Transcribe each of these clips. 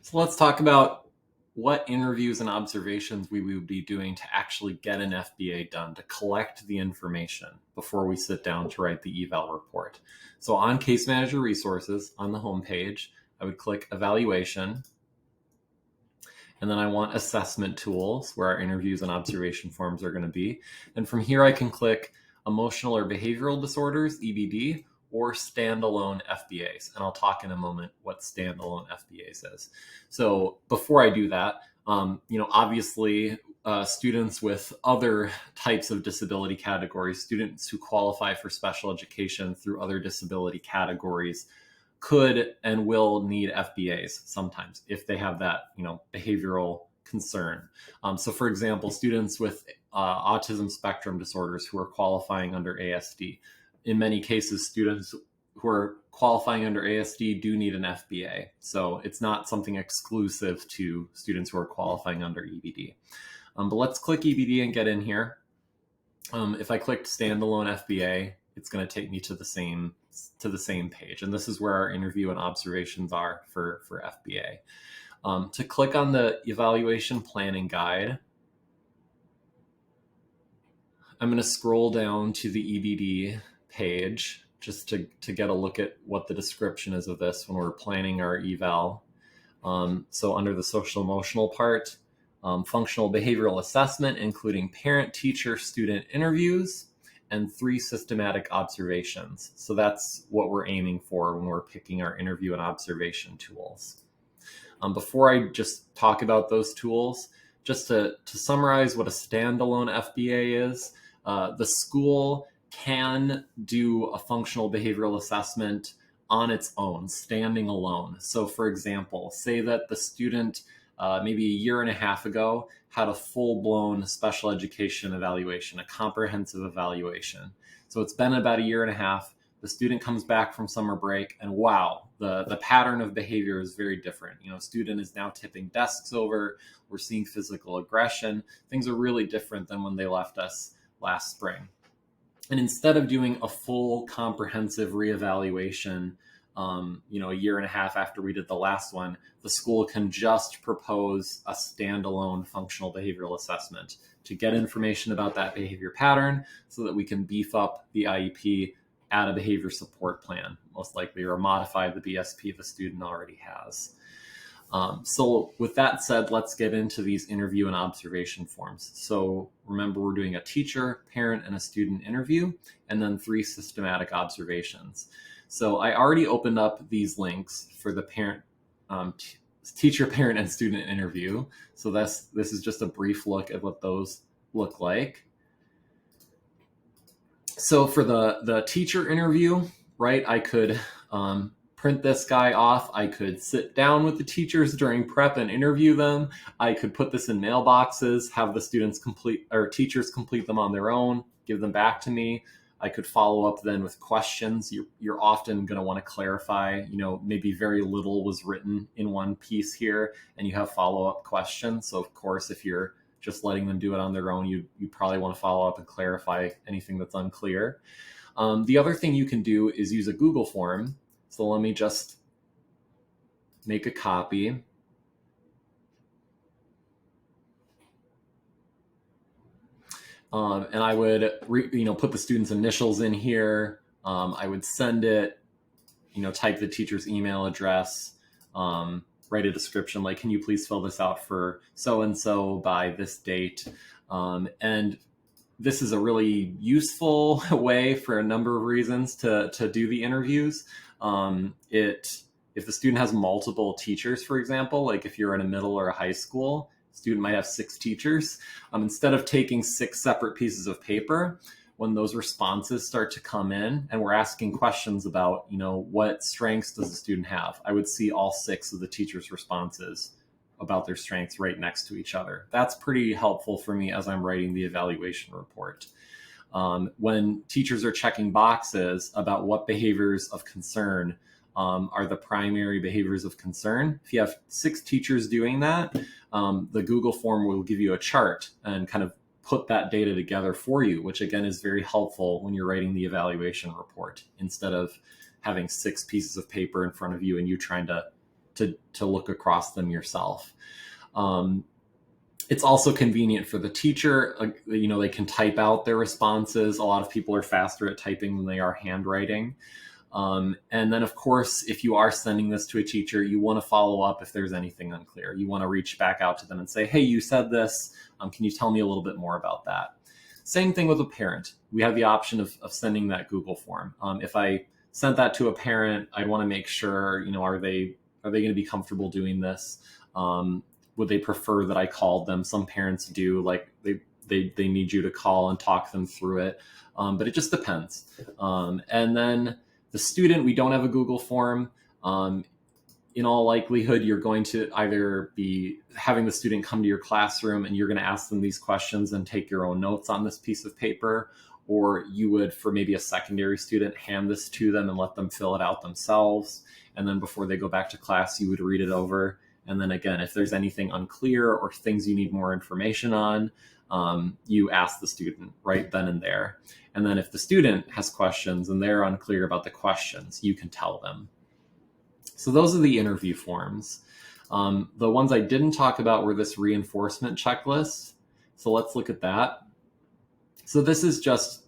So let's talk about what interviews and observations we would be doing to actually get an FBA done, to collect the information before we sit down to write the eval report. So on Case Manager Resources on the home page, I would click Evaluation, and then I want Assessment Tools, where our interviews and observation forms are going to be. And from here I can click Emotional or Behavioral Disorders, EBD, or Standalone FBAs. And I'll talk in a moment what Standalone FBAs is. So before I do that, obviously students with other types of disability categories, students who qualify for special education through other disability categories, could and will need FBAs sometimes if they have that, behavioral concern. So for example, students with autism spectrum disorders who are qualifying under ASD. In many cases, students who are qualifying under ASD do need an FBA. So it's not something exclusive to students who are qualifying under EBD. But let's click EBD and get in here. If I clicked Standalone FBA, it's going to take me to the same page. And this is where our interview and observations are for FBA. To click on the evaluation planning guide, I'm going to scroll down to the EBD page just to get a look at what the description is of this when we're planning our eval. So under the social emotional part, functional behavioral assessment, including parent, teacher, student interviews, and 3 systematic observations. So that's what we're aiming for when we're picking our interview and observation tools. Before I just talk about those tools, just to summarize what a standalone FBA is, the school can do a functional behavioral assessment on its own, standing alone. So for example, say that the student maybe a year and a half ago had a full-blown special education evaluation, a comprehensive evaluation. So it's been about a year and a half. The student comes back from summer break and wow, the pattern of behavior is very different. Student is now tipping desks over. We're seeing physical aggression. Things are really different than when they left us last spring. And instead of doing a full comprehensive reevaluation, a year and a half after we did the last one, the school can just propose a standalone functional behavioral assessment to get information about that behavior pattern so that we can beef up the IEP, add a behavior support plan, most likely, or modify the BSP the student already has. So with that said, let's get into these interview and observation forms. So remember, we're doing a teacher, parent, and a student interview, and then 3 systematic observations. So I already opened up these links for the parent, teacher, parent, and student interview. So this is just a brief look at what those look like. So for the teacher interview, right, I could print this guy off. I could sit down with the teachers during prep and interview them. I could put this in mailboxes, have the students teachers complete them on their own, give them back to me. I could follow up then with questions. You're often going to want to clarify, maybe very little was written in one piece here, and you have follow-up questions. So of course, if you're just letting them do it on their own, you probably want to follow up and clarify anything that's unclear. The other thing you can do is use a Google form. So let me just make a copy. And I would, put the student's initials in here. I would send it, type the teacher's email address, write a description like, can you please fill this out for so-and-so by this date? And this is a really useful way for a number of reasons to do the interviews. If the student has multiple teachers, for example, like if you're in a middle or a high school, student might have 6 teachers. Instead of taking 6 separate pieces of paper, when those responses start to come in and we're asking questions about, what strengths does the student have, I would see all 6 of the teachers' responses about their strengths right next to each other. That's pretty helpful for me as I'm writing the evaluation report. When teachers are checking boxes about what behaviors of concern are the primary behaviors of concern, if you have 6 teachers doing that, the Google form will give you a chart and kind of put that data together for you, which again is very helpful when you're writing the evaluation report, instead of having 6 pieces of paper in front of you and you trying to to look across them yourself. It's also convenient for the teacher. They can type out their responses. A lot of people are faster at typing than they are handwriting. And then, of course, if you are sending this to a teacher, you want to follow up if there's anything unclear. You want to reach back out to them and say, hey, you said this. Can you tell me a little bit more about that? Same thing with a parent. We have the option of sending that Google form. If I sent that to a parent, I'd want to make sure, are they going to be comfortable doing this? Would they prefer that I called them? Some parents do, like they need you to call and talk them through it. But it just depends. And then the student, we don't have a Google form. In all likelihood, you're going to either be having the student come to your classroom and you're going to ask them these questions and take your own notes on this piece of paper, or you would, for maybe a secondary student, hand this to them and let them fill it out themselves. And then before they go back to class, you would read it over. And then again, if there's anything unclear or things you need more information on, you ask the student right then and there. And then if the student has questions and they're unclear about the questions, you can tell them. So those are the interview forms. The ones I didn't talk about were this reinforcement checklist. So let's look at that. So this is just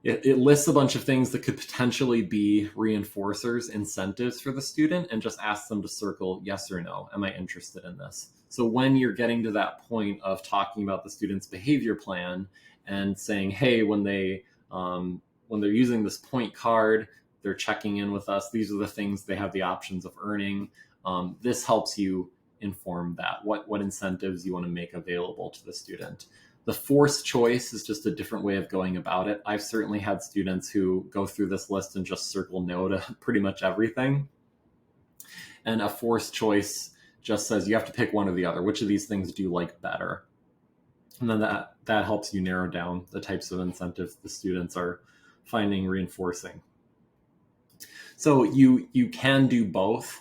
it lists a bunch of things that could potentially be reinforcers, incentives for the student, and just asks them to circle yes or no. Am I interested in this? So when you're getting to that point of talking about the student's behavior plan and saying, hey, when they're using this point card, they're checking in with us. These are the things they have the options of earning. This helps you inform that, what incentives you want to make available to the student. The forced choice is just a different way of going about it. I've certainly had students who go through this list and just circle no to pretty much everything. And a forced choice just says you have to pick one or the other. Which of these things do you like better? And then that helps you narrow down the types of incentives the students are finding reinforcing. So you can do both.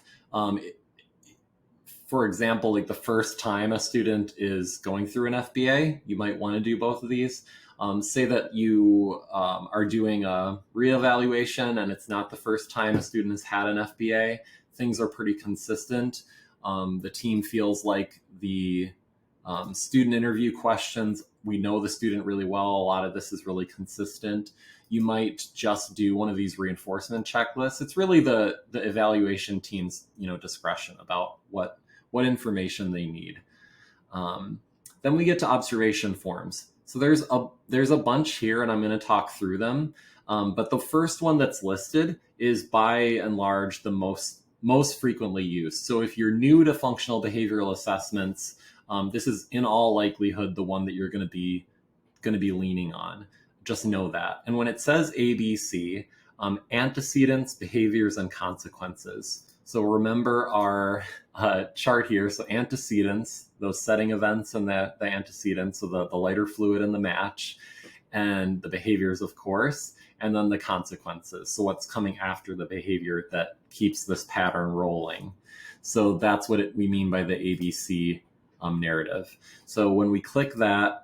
For example, like the first time a student is going through an FBA, you might want to do both of these. Say that you are doing a reevaluation and it's not the first time a student has had an FBA. Things are pretty consistent. The team feels like the student interview questions, we know the student really well. A lot of this is really consistent. You might just do one of these reinforcement checklists. It's really the evaluation team's discretion about what information they need. Then we get to observation forms. So there's a bunch here, and I'm going to talk through them. But the first one that's listed is by and large the most frequently used. So if you're new to functional behavioral assessments, this is in all likelihood the one that you're going to be leaning on. Just know that. And when it says ABC, antecedents, behaviors, and consequences. So remember our chart here. So antecedents, those setting events and the antecedents, so the lighter fluid and the match, and the behaviors, of course, and then the consequences. So what's coming after the behavior that keeps this pattern rolling. So that's what we mean by the ABC narrative. So when we click that,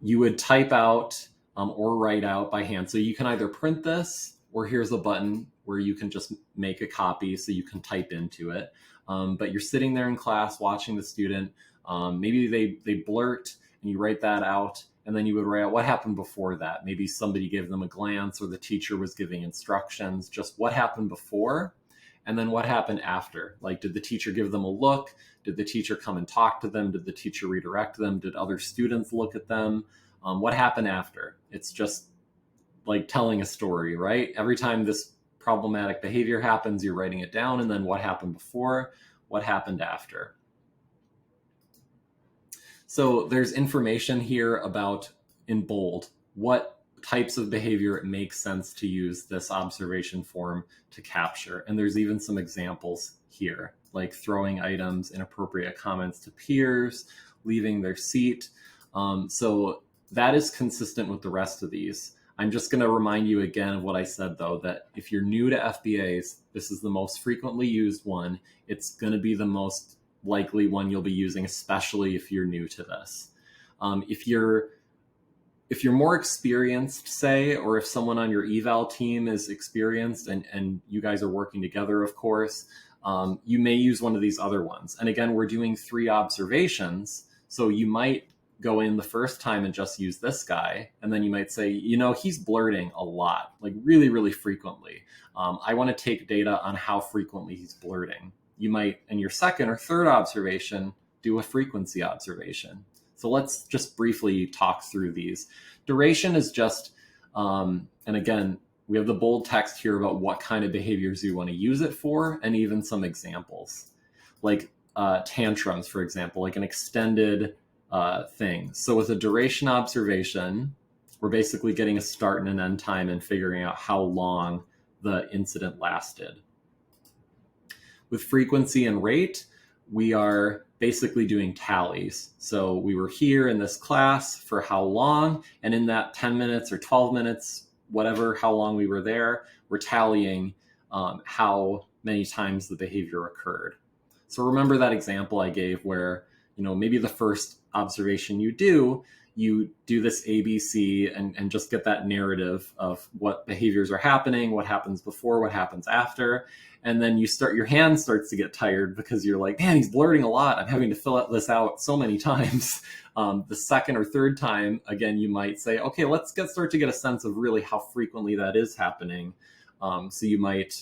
you would type out or write out by hand. So you can either print this, or here's a button where you can just make a copy so you can type into it. But you're sitting there in class watching the student. Maybe they blurt and you write that out, and then you would write out what happened before that. Maybe somebody gave them a glance or the teacher was giving instructions, just what happened before. And then what happened after? Like, did the teacher give them a look? Did the teacher come and talk to them? Did the teacher redirect them? Did other students look at them? What happened after? It's just like telling a story, right? Every time this problematic behavior happens, you're writing it down, and then what happened before, what happened after. So there's information here about, in bold, what types of behavior it makes sense to use this observation form to capture. And there's even some examples here, like throwing items, inappropriate comments to peers, leaving their seat. So that is consistent with the rest of these. I'm just going to remind you again of what I said, though, that if you're new to FBAs, this is the most frequently used one. It's going to be the most likely one you'll be using, especially if you're new to this. if you're more experienced, say, or if someone on your eval team is experienced and you guys are working together, of course, you may use one of these other ones. And again, we're doing 3 observations. So you might go in the first time and just use this guy. And then you might say, he's blurting a lot, like really, really frequently. I want to take data on how frequently he's blurting. You might, in your second or third observation, do a frequency observation. So let's just briefly talk through these. Duration is just, and again, we have the bold text here about what kind of behaviors you want to use it for, and even some examples, like tantrums, for example, like an extended thing. So with a duration observation, we're basically getting a start and an end time and figuring out how long the incident lasted. With frequency and rate, we are basically doing tallies. So we were here in this class for how long, and in that 10 minutes or 12 minutes, whatever, how long we were there, we're tallying how many times the behavior occurred. So remember that example I gave where, maybe the first observation you do this ABC and just get that narrative of what behaviors are happening, what happens before, what happens after. And then your hand starts to get tired because you're like, man, he's blurting a lot. I'm having to fill this out so many times. The second or third time, again, you might say, okay, let's start to get a sense of really how frequently that is happening. So you might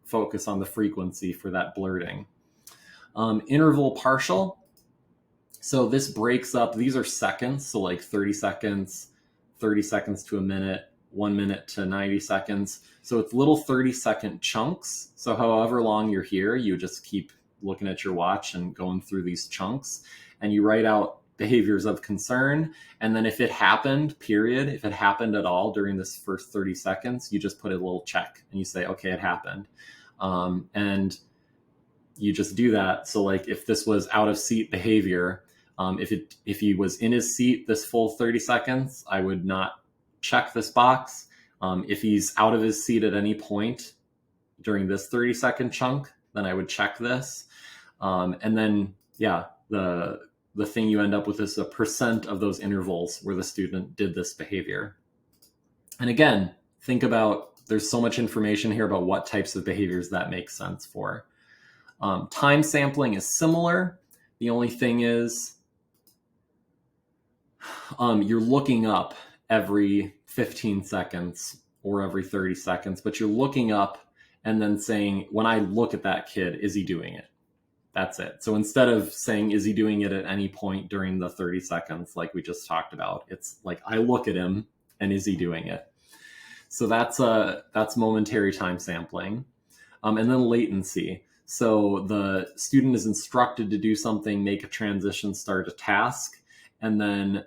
focus on the frequency for that blurting. Interval partial. So this breaks up, these are seconds, so like 30 seconds to a minute, 1 minute to 90 seconds. So it's little 30-second chunks. So however long you're here, you just keep looking at your watch and going through these chunks, and you write out behaviors of concern. And then if it happened, if it happened at all during this first 30 seconds, you just put a little check and you say, okay, it happened. And you just do that. So like if this was out of seat behavior, if he was in his seat this full 30 seconds, I would not check this box. If he's out of his seat at any point during this 30-second chunk, then I would check this. And then, the thing you end up with is a % of those intervals where the student did this behavior. And again, think about, there's so much information here about what types of behaviors that makes sense for. Time sampling is similar. The only thing is you're looking up every 15 seconds or every 30 seconds, but you're looking up and then saying, when I look at that kid, is he doing it? That's it. So instead of saying, is he doing it at any point during the 30 seconds, like we just talked about, it's like, I look at him and is he doing it? So that's momentary time sampling. And then latency. So the student is instructed to do something, make a transition, start a task, and then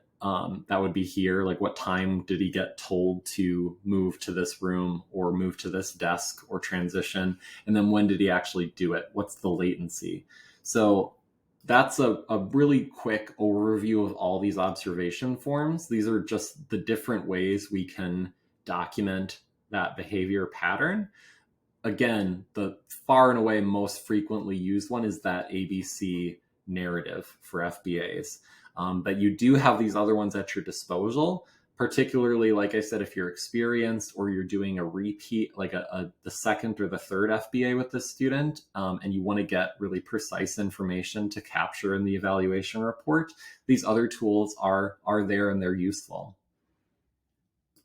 that would be here, like what time did he get told to move to this room or move to this desk or transition, and then when did he actually do it? What's the latency? So that's a really quick overview of all these observation forms. These are just the different ways we can document that behavior pattern. Again, the far and away most frequently used one is that ABC narrative for FBAs. But you do have these other ones at your disposal, particularly, like I said, if you're experienced or you're doing a repeat, like the second or the third FBA with this student, and you want to get really precise information to capture in the evaluation report, these other tools are there and they're useful.